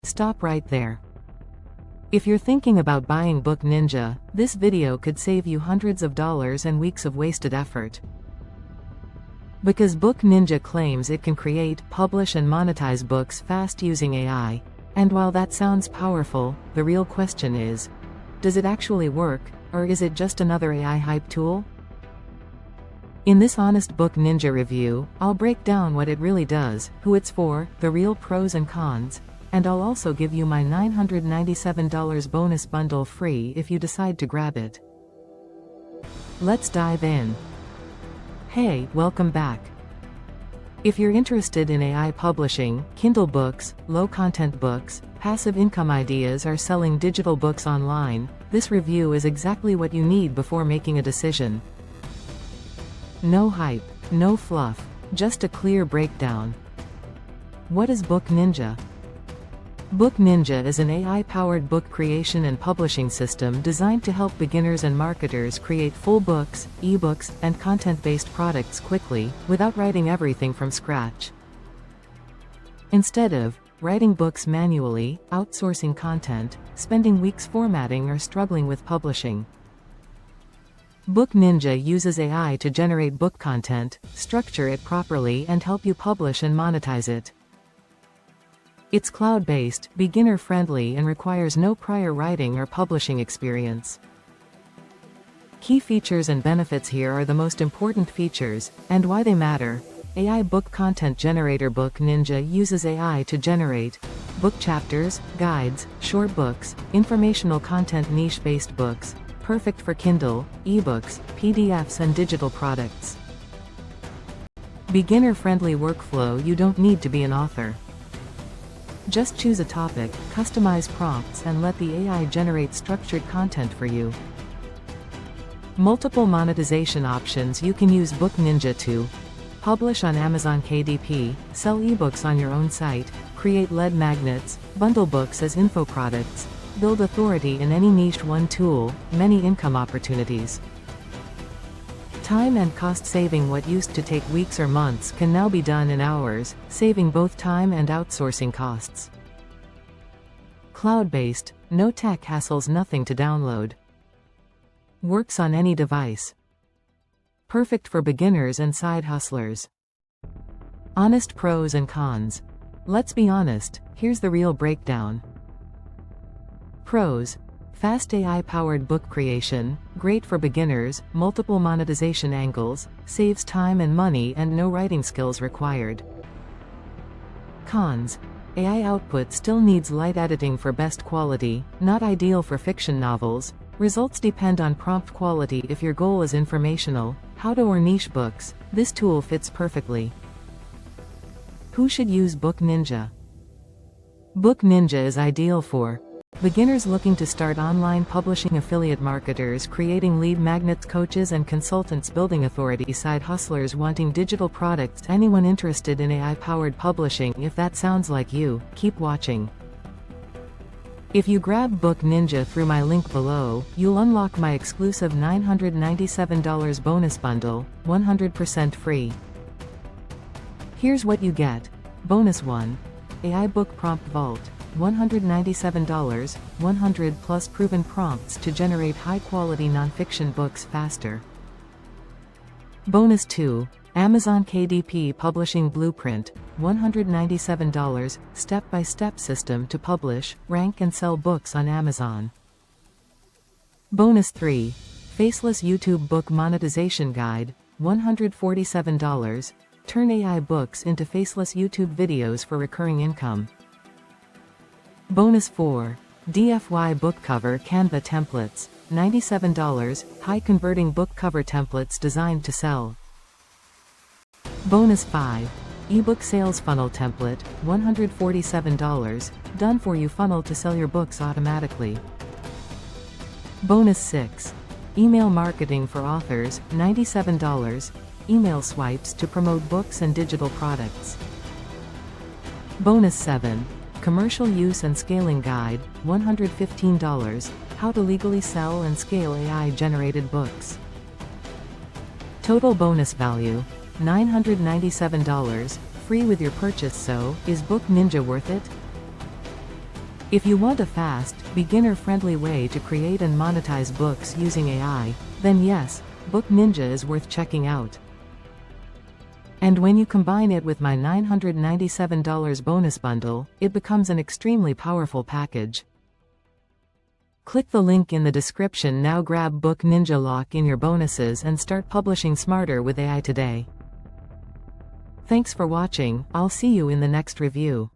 Stop right there. If you're thinking about buying Book Ninja, this video could save you hundreds of dollars and weeks of wasted effort. Because Book Ninja claims it can create, publish and monetize books fast using AI. And while that sounds powerful, the real question is, does it actually work, or is it just another AI hype tool? In this honest Book Ninja review, I'll break down what it really does, who it's for, the real pros and cons, and I'll also give you my $997 bonus bundle free if you decide to grab it. Let's dive in. Hey, welcome back. If you're interested in AI publishing, Kindle books, low-content books, passive income ideas or selling digital books online, this review is exactly what you need before making a decision. No hype, no fluff, just a clear breakdown. What is Book Ninja? Book Ninja is an AI-powered book creation and publishing system designed to help beginners and marketers create full books, ebooks, and content-based products quickly, without writing everything from scratch. Instead of writing books manually, outsourcing content, spending weeks formatting or struggling with publishing, Book Ninja uses AI to generate book content, structure it properly and help you publish and monetize it. It's cloud-based, beginner-friendly and requires no prior writing or publishing experience. Key features and benefits here are the most important features, and why they matter. AI Book Content Generator. Book Ninja uses AI to generate book chapters, guides, short books, informational content. Niche-based books, perfect for Kindle, ebooks, PDFs and digital products. Beginner-friendly workflow. You don't need to be an author. Just choose a topic, customize prompts and let the AI generate structured content for you. Multiple monetization options. You can use Book Ninja to publish on Amazon KDP, sell ebooks on your own site, create lead magnets, bundle books as info products, build authority in any niche. One tool, many income opportunities. Time and cost saving. What used to take weeks or months can now be done in hours, saving both time and outsourcing costs. Cloud-based, no tech hassles, nothing to download. Works on any device. Perfect for beginners and side hustlers. Honest pros and cons. Let's be honest, here's the real breakdown. Pros. Fast AI-powered book creation, great for beginners, multiple monetization angles, saves time and money and no writing skills required. Cons. AI output still needs light editing for best quality, not ideal for fiction novels. Results depend on prompt quality. If your goal is informational, how-to or niche books, this tool fits perfectly. Who should use Book Ninja? Book Ninja is ideal for beginners looking to start online publishing, affiliate marketers creating lead magnets, coaches and consultants building authority, side hustlers wanting digital products, anyone interested in AI-powered publishing. If that sounds like you, keep watching. If you grab Book Ninja through my link below, you'll unlock my exclusive $997 bonus bundle, 100% free. Here's what you get. Bonus 1. AI Book Prompt Vault. $197, 100 plus proven prompts to generate high-quality nonfiction books faster. Bonus 2. Amazon KDP Publishing Blueprint, $197, step-by-step system to publish, rank and sell books on Amazon. Bonus 3. Faceless YouTube Book Monetization Guide, $147, turn AI books into faceless YouTube videos for recurring income. Bonus 4. DFY Book Cover Canva Templates, $97, high-converting book cover templates designed to sell. Bonus 5. Ebook Sales Funnel Template, $147, done for you funnel to sell your books automatically. Bonus 6. Email Marketing for Authors, $97, email swipes to promote books and digital products. Bonus 7. Commercial Use and Scaling Guide, $115, how to legally sell and scale AI-generated books. Total bonus value, $997, free with your purchase. So, is Book Ninja worth it? If you want a fast, beginner-friendly way to create and monetize books using AI, then yes, Book Ninja is worth checking out. And when you combine it with my $997 bonus bundle, it becomes an extremely powerful package. Click the link in the description now. Grab Book Ninja, lock in your bonuses, and start publishing smarter with AI today. Thanks for watching. I'll see you in the next review.